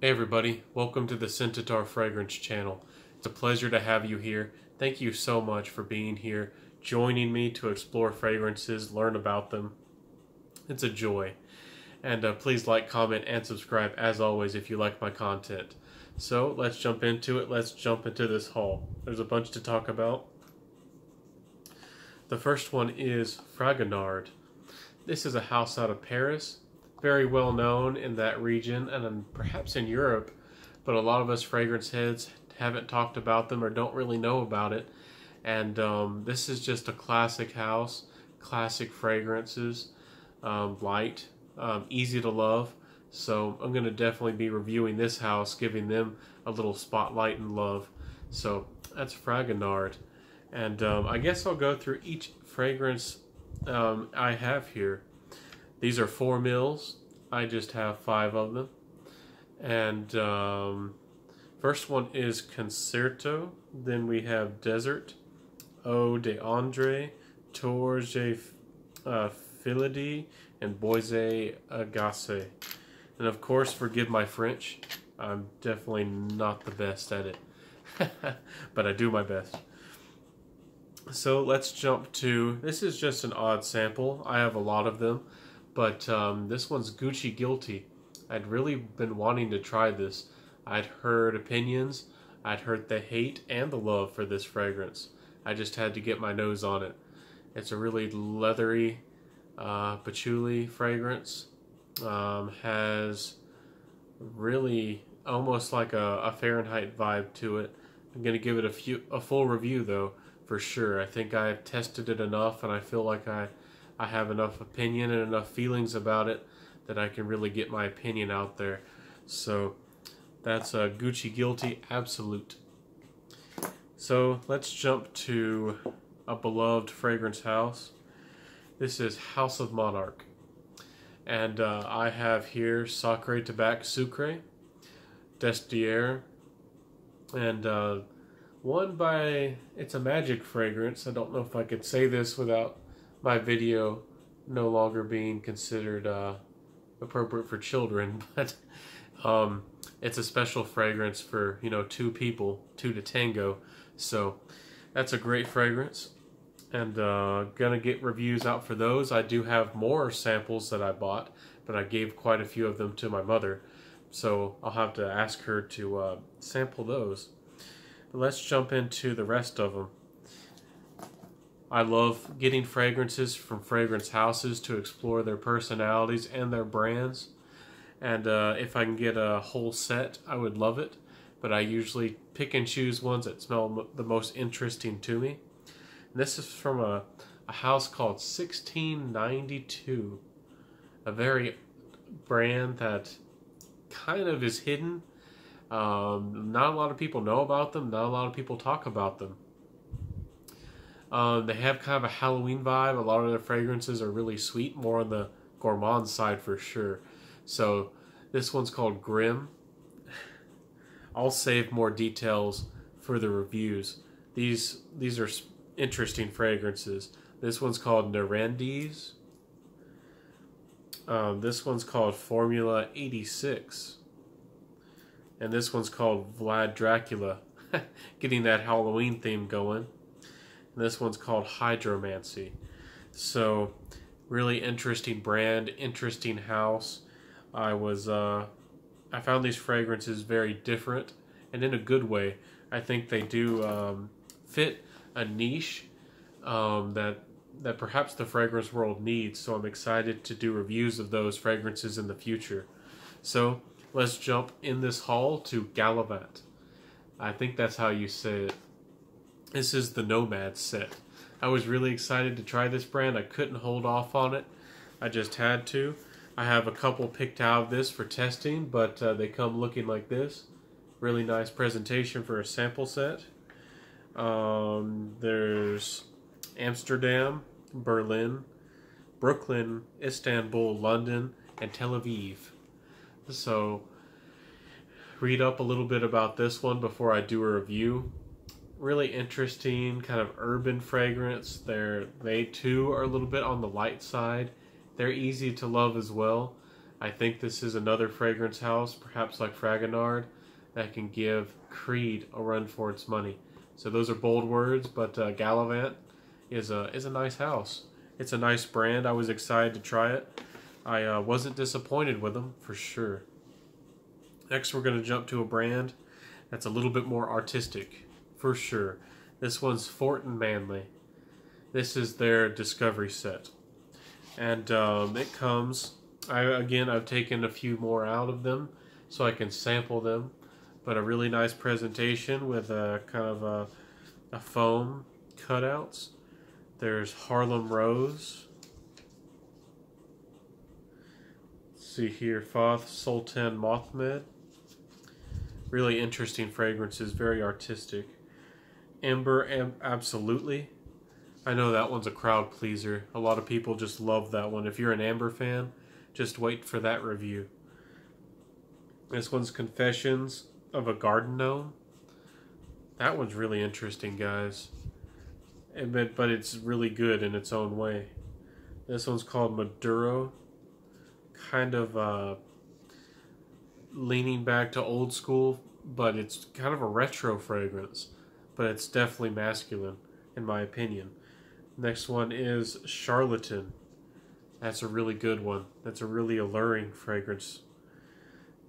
Hey everybody, welcome to the Scentitar Fragrance channel. It's a pleasure to have you here. Thank you so much for being here, joining me to explore fragrances, learn about them. It's a joy. And please like, comment, and subscribe as always if you like my content. So let's jump into it. Let's jump into this haul. There's a bunch to talk about. The first one is Fragonard. This is a house out of Paris. Very well known in that region and perhaps in Europe, but a lot of us fragrance heads haven't talked about them or don't really know about it. And this is just a classic house, classic fragrances, light, easy to love. So I'm going to definitely be reviewing this house, giving them a little spotlight and love. So that's Fragonard. And I guess I'll go through each fragrance I have here. These are 4 mils. I just have 5 of them. And first one is Concerto. Then we have Desert, Eau d'Andre, Tours de Philidie, and Boise Agasse. And of course, forgive my French. I'm definitely not the best at it. But I do my best. So let's jump to, this is just an odd sample. I have a lot of them. But this one's Gucci Guilty. I'd really been wanting to try this. I'd heard opinions, I'd heard the hate and the love for this fragrance. I just had to get my nose on it. It's a really leathery patchouli fragrance. Has really almost like a Fahrenheit vibe to it. I'm going to give it a full review though, for sure. I think I've tested it enough and I feel like I have enough opinion and enough feelings about it that I can really get my opinion out there. So that's a Gucci Guilty Absolute. So let's jump to a beloved fragrance house. This is House of Monarch. And I have here Sacre Tabac Sucre, Dior, and one by, it's a magic fragrance. I don't know if I could say this without my video no longer being considered appropriate for children, but it's a special fragrance for, you know, 2 people, 2 to tango. So that's a great fragrance, and gonna get reviews out for those. I do have more samples that I bought, but I gave quite a few of them to my mother, so I'll have to ask her to sample those. But let's jump into the rest of them. I love getting fragrances from fragrance houses to explore their personalities and their brands. And if I can get a whole set, I would love it. But I usually pick and choose ones that smell the most interesting to me. And this is from a house called 1692. A very brand that kind of is hidden. Not a lot of people know about them. Not a lot of people talk about them. They have kind of a Halloween vibe. A lot of their fragrances are really sweet, more on the gourmand side for sure. So this one's called Grim. I'll save more details for the reviews. These are interesting fragrances. This one's called Nerandese. This one's called Formula 86. And this one's called Vlad Dracula. Getting that Halloween theme going. This one's called Hydromancy. So, really interesting brand, interesting house. I found these fragrances very different, and in a good way. I think they do fit a niche that perhaps the fragrance world needs. So I'm excited to do reviews of those fragrances in the future. So let's jump in this haul to Galavant. I think that's how you say it. This is the Nomad set. I was really excited to try this brand. I couldn't hold off on it. I just had to. I have a couple picked out of this for testing, but they come looking like this. Really nice presentation for a sample set. There's Amsterdam, Berlin, Brooklyn, Istanbul, London, and Tel Aviv. So read up a little bit about this one before I do a review. Really interesting, kind of urban fragrance. They too are a little bit on the light side. They're easy to love as well. I think this is another fragrance house, perhaps like Fragonard, that can give Creed a run for its money. So those are bold words, but Gallivant is a nice house. It's a nice brand. I was excited to try it. I wasn't disappointed with them, for sure. Next, we're going to jump to a brand that's a little bit more artistic, for sure. This one's Fort and Manley. This is their Discovery set. And it comes... I've taken a few more out of them so I can sample them. But a really nice presentation with a kind of a foam cutouts. There's Harlem Rose. Let's see here, Foth Sultan Mothmed. Really interesting fragrances, very artistic. Amber, absolutely. I know that one's a crowd pleaser. A lot of people just love that one. If you're an Amber fan, just wait for that review. This one's Confessions of a Garden Gnome. That one's really interesting, guys. But it's really good in its own way. This one's called Maduro. Kind of leaning back to old school, but it's kind of a retro fragrance. But it's definitely masculine, in my opinion. Next one is Charlatan. That's a really good one. That's a really alluring fragrance.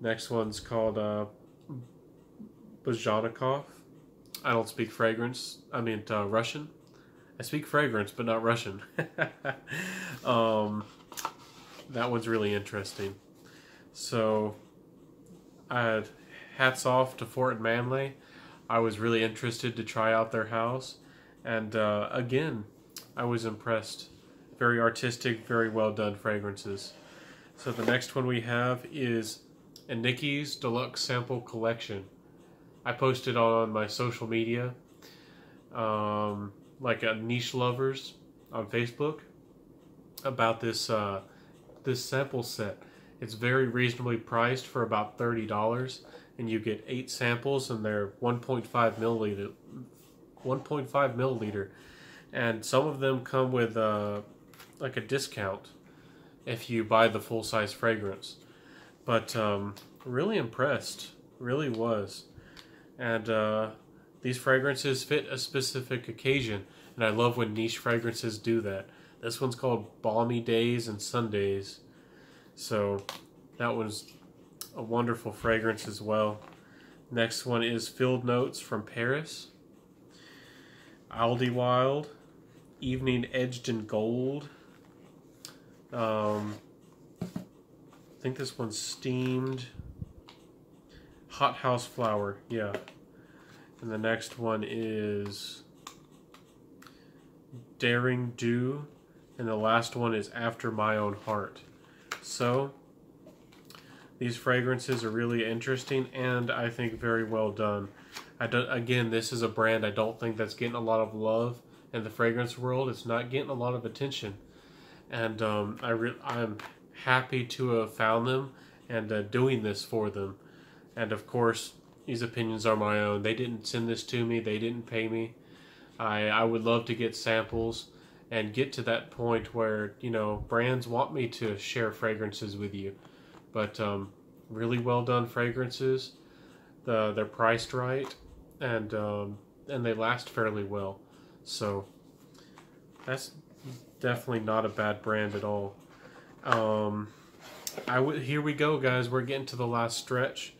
Next one's called Bajanikov. I don't speak fragrance. I mean Russian. I speak fragrance, but not Russian. That one's really interesting. So, hats off to Fort and Manley. I was really interested to try out their house. And again, I was impressed. Very artistic, very well done fragrances. So the next one we have is Nikki's Deluxe Sample Collection. I posted on my social media, like a Niche Lovers on Facebook, about this this sample set. It's very reasonably priced for about $30, and you get 8 samples, and they're 1.5 milliliter. 1.5 milliliter, and some of them come with like a discount if you buy the full-size fragrance. But really impressed, really was. And these fragrances fit a specific occasion, and I love when niche fragrances do that. This one's called Balmy Days and Sundays, so that one's a wonderful fragrance as well. Next one is Field Notes from Paris. Aldi Wild, Evening Edged in Gold. I think this one's Steamed. Hot House Flower, yeah. And the next one is Daring Dew. And the last one is After My Own Heart. So, these fragrances are really interesting and I think very well done. Again, this is a brand I don't think that's getting a lot of love in the fragrance world. It's not getting a lot of attention. And I'm happy to have found them and doing this for them. And of course, these opinions are my own. They didn't send this to me. They didn't pay me. I would love to get samples and get to that point where, you know, brands want me to share fragrances with you. But really well done fragrances. They're priced right, and they last fairly well. So that's definitely not a bad brand at all. Here we go, guys. We're getting to the last stretch.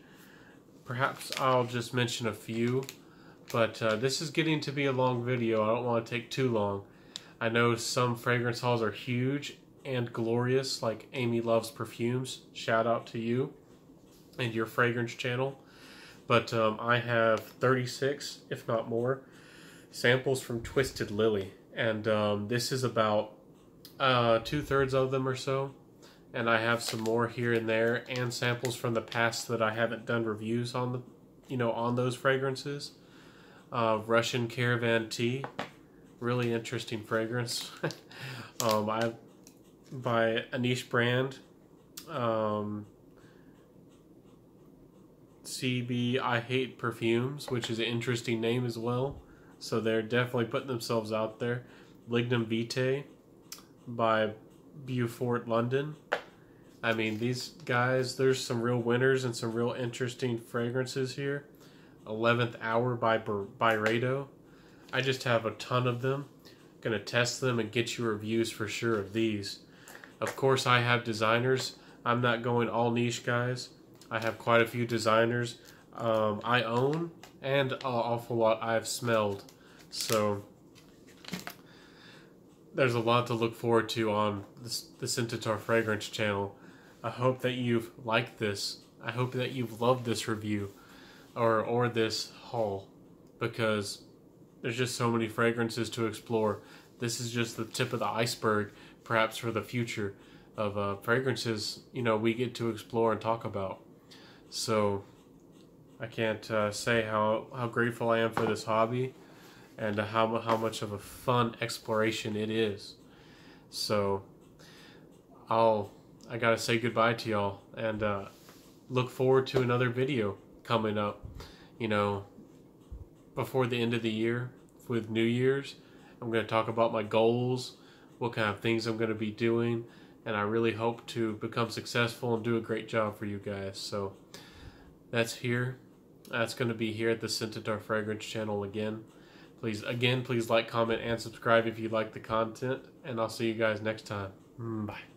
Perhaps I'll just mention a few, but this is getting to be a long video. I don't want to take too long. I know some fragrance hauls are huge and glorious, like Amy Loves Perfumes. Shout out to you and your fragrance channel. But I have 36, if not more, samples from Twisted Lily. And this is about 2/3 of them or so. And I have some more here and there, and samples from the past that I haven't done reviews on on those fragrances. Russian Caravan Tea, really interesting fragrance. By a niche brand, CB I Hate Perfumes, which is an interesting name as well. So they're definitely putting themselves out there. Lignum Vitae by Beaufort London. I mean, these guys, there's some real winners and some real interesting fragrances here. 11th Hour by Byredo. I just have a ton of them. Gonna test them and get you reviews for sure of these. Of course, I have designers. I'm not going all niche, guys. I have quite a few designers I own and an awful lot I've smelled. So there's a lot to look forward to on the Scentitar Fragrance channel. I hope that you've liked this. I hope that you've loved this review or this haul, because there's just so many fragrances to explore. This is just the tip of the iceberg, perhaps for the future of fragrances, you know, we get to explore and talk about. So I can't say how grateful I am for this hobby and how much of a fun exploration it is. So I gotta say goodbye to y'all and look forward to another video coming up, you know, before the end of the year with New Year's. I'm going to talk about my goals, what kind of things I'm going to be doing, and I really hope to become successful and do a great job for you guys. So that's going to be here at the Scentitar Fragrance channel again. Please like, comment, and subscribe if you like the content, and I'll see you guys next time. Bye.